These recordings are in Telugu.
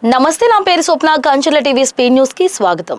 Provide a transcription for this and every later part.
నమస్తే, నా పేరు స్వప్న. కంచెల టీవీ స్పీడ్ న్యూస్ కి స్వాగతం.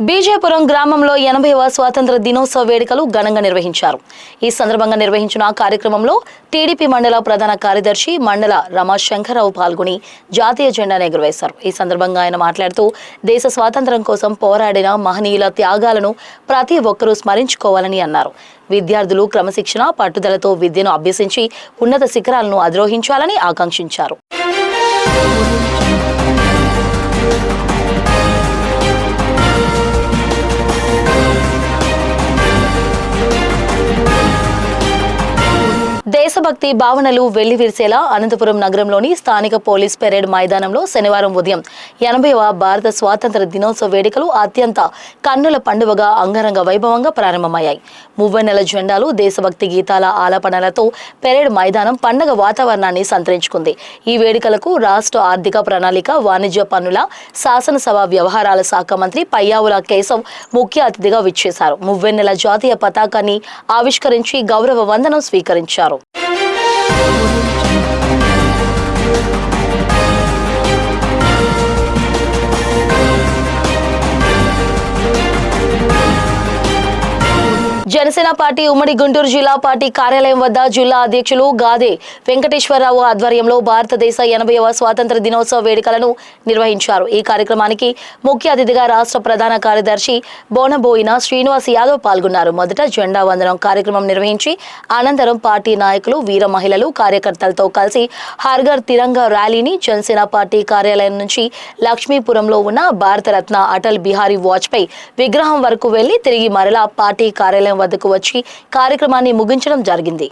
బీజేపురం గ్రామంలో 80వ స్వాతంత్ర దినోత్సవ వేడుకలు ఘనంగా నిర్వహించారు. ఈ సందర్భంగా నిర్వహించిన కార్యక్రమంలో టీడీపీ మండల ప్రధాన కార్యదర్శి మండల రమాశంకరరావు పాల్గొని జాతీయ జెండాను ఎగురవేశారు. ఈ సందర్భంగా ఆయన మాట్లాడుతూ దేశ స్వాతంత్ర్యం కోసం పోరాడిన మహనీయుల త్యాగాలను ప్రతి ఒక్కరూ స్మరించుకోవాలని అన్నారు. విద్యార్థులు క్రమశిక్షణ, పట్టుదలతో విద్యను అభ్యసించి ఉన్నత శిఖరాలను అధిరోహించాలని ఆకాంక్షించారు. దేశభక్తి భావనలు వెల్లివిరిసేలా అనంతపురం నగరంలోని స్థానిక పోలీస్ పెరేడ్ మైదానంలో శనివారం ఉదయం 80వ భారత స్వాతంత్ర దినోత్సవ వేడుకలు అత్యంత కన్నుల పండుగగా అంగరంగ వైభవంగా ప్రారంభమయ్యాయి. మువ్వెన్నెల జెండాలు, దేశభక్తి గీతాల ఆలాపనలతో పెరేడ్ మైదానం పండుగ వాతావరణాన్ని సంతరించుకుంది. ఈ వేడుకలకు రాష్ట్ర ఆర్థిక ప్రణాళిక, వాణిజ్య పన్నుల, శాసనసభ వ్యవహారాల శాఖ మంత్రి పయ్యావుల కేశవ్ ముఖ్య అతిథిగా విచ్చేశారు. మువ్వెన్నెల జాతీయ పతాకాన్ని ఆవిష్కరించి గౌరవ వందనం స్వీకరించారు. జనసేన పార్టీ ఉమ్మడి గుంటూరు జిల్లా పార్టీ కార్యాలయం వద్ద జిల్లా అధ్యక్షులు గాదే వెంకటేశ్వరరావు ఆధ్వర్యంలో భారతదేశ 80వ స్వాతంత్ర దినోత్సవ వేడుకలను నిర్వహించారు. ఈ కార్యక్రమానికి ముఖ్య అతిథిగా రాష్ట్ర ప్రధాన కార్యదర్శి బోనబోయిన శ్రీనివాస్ యాదవ్ పాల్గొన్నారు. మొదట జెండా వందనం కార్యక్రమం నిర్వహించి అనంతరం పార్టీ నాయకులు, వీర మహిళలు, కార్యకర్తలతో కలిసి హర్ఘర్ తిరంగా ర్యాలీని జనసేన పార్టీ కార్యాలయం నుంచి లక్ష్మీపురంలో ఉన్న భారతరత్న అటల్ బిహారీ వాజ్పేయి విగ్రహం వరకు వెళ్లి తిరిగి మరలా పార్టీ కార్యాలయం వద్దకు వచ్చి కార్యక్రమాన్ని ముగించడం జరిగింది.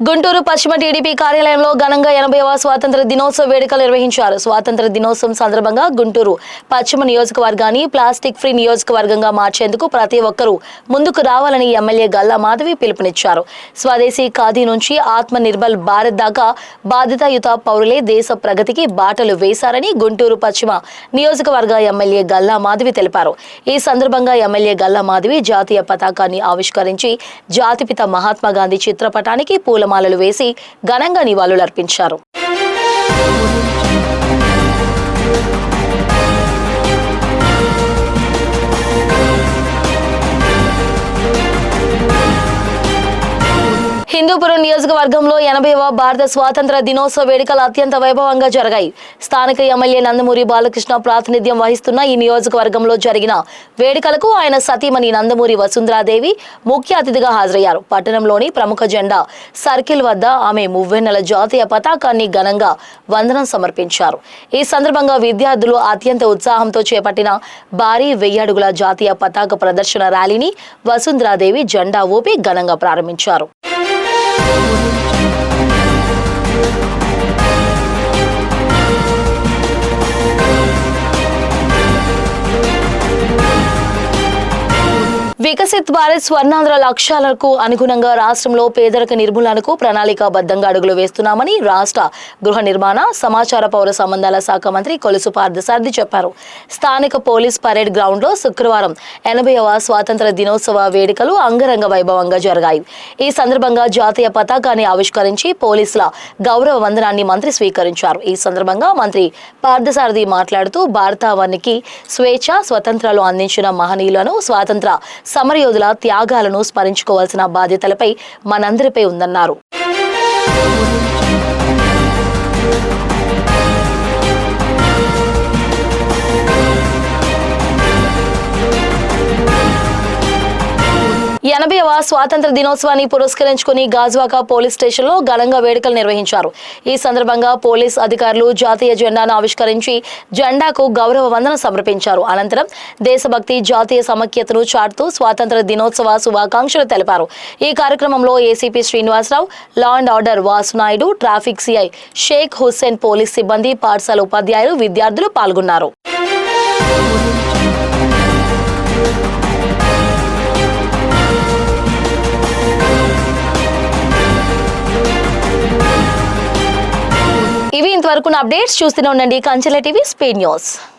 గుంటూరు పశ్చిమ టీడీపీ కార్యాలయంలో ఘనంగా 80వ స్వాతంత్ర దినోత్సవ వేడుకలు నిర్వహించారు. స్వాతంత్ర దినోత్సవం సందర్భంగా గుంటూరు పశ్చిమ నియోజకవర్గాన్ని ప్లాస్టిక్ ఫ్రీ నియోజకవర్గంగా మార్చేందుకు ప్రతి ఒక్కరూ ముందుకు రావాలని ఎమ్మెల్యే గల్లా మాధవి పిలుపునిచ్చారు. స్వదేశీ ఖాదీ నుంచి ఆత్మ నిర్భర్ భారత్ దాకా బాధ్యతాయుత పౌరులే దేశ ప్రగతికి బాటలు వేశారని గుంటూరు పశ్చిమ నియోజకవర్గ ఎమ్మెల్యే గల్లా మాధవి తెలిపారు. ఈ సందర్భంగా ఎమ్మెల్యే గల్లా మాధవి జాతీయ పతాకాన్ని ఆవిష్కరించి జాతిపిత మహాత్మా గాంధీ చిత్రపటానికి పూలమాలలు వేసి ఘనంగా నివాళులర్పించారు. హిందూపురం నియోజకవర్గంలో 80వ భారత స్వాతంత్ర దినోత్సవ వేడుకలు అత్యంత వైభవంగా జరిగాయి. స్థానిక ఎమ్మెల్యే నందమూరి బాలకృష్ణ ప్రాతినిధ్యం వహిస్తున్న ఈ నియోజకవర్గంలో జరిగిన వేడుకలకు ఆయన సతీమణి నందమూరి వసుంధరాదేవి ముఖ్య అతిథిగా హాజరయ్యారు. పట్టణంలోని ప్రముఖ జెండా సర్కిల్ వద్ద ఆమె మువ్వెన్నెల జాతీయ పతాకాన్ని ఘనంగా వందనం సమర్పించారు. ఈ సందర్భంగా విద్యార్థులు అత్యంత ఉత్సాహంతో చేపట్టిన భారీ 1000 అడుగుల జాతీయ పతాక ప్రదర్శన ర్యాలీని వసుంధరాదేవి జెండా ఊపి ఘనంగా ప్రారంభించారు. వికసిత్ భారత్ స్వర్ణాంధ్ర లక్ష్యాలకు అనుగుణంగా రాష్ట్రంలో పేదరిక నిర్మూలనకు ప్రణాళికాబద్ధంగా అడుగులు వేస్తున్నామని రాష్ట్ర గృహ నిర్మాణ, సమాచార, పౌర సంబంధాల శాఖ మంత్రి కొలుసు పార్థసారథి చెప్పారు. స్థానిక పోలీస్ పరేడ్ గ్రౌండ్ లో శుక్రవారం 80వ స్వాతంత్ర దినోత్సవ వేడుకలు అంగరంగ వైభవంగా జరిగాయి. ఈ సందర్భంగా జాతీయ పతాకాన్ని ఆవిష్కరించి పోలీసుల గౌరవ వందనాన్ని మంత్రి స్వీకరించారు. ఈ సందర్భంగా మంత్రి పార్థసారథి మాట్లాడుతూ భారతావనికి స్వేచ్ఛ, స్వతంత్రాలు అందించిన మహనీయులను, స్వాతంత్ర సమరయోధుల త్యాగాలను స్మరించుకోవాల్సిన బాధ్యతలపై మనందరిపై ఉందన్నారు. ఎనభైవ స్వాతంత్ర దినోత్సవాన్ని పురస్కరించుకుని గాజువాక పోలీస్ స్టేషన్లో ఘనంగా వేడుకలు నిర్వహించారు. ఈ సందర్భంగా పోలీస్ అధికారులు జాతీయ జెండాను ఆవిష్కరించి జెండాకు గౌరవ వందనం సమర్పించారు. అనంతరం దేశభక్తి, జాతీయ సమైక్యతను చాటుతూ స్వాతంత్ర దినోత్సవ శుభాకాంక్షలు తెలిపారు. ఈ కార్యక్రమంలో ACP Srinivasa Rao, law and order Vasu Naidu, traffic CI Shaik Hussain, police సిబ్బంది, పాఠశాల ఉపాధ్యాయులు, విద్యార్థులు పాల్గొన్నారు. ఇంతవరకు అప్డేట్స్ చూస్తూనే ఉండండి కంచెల టీవీ స్పీడ్ న్యూస్.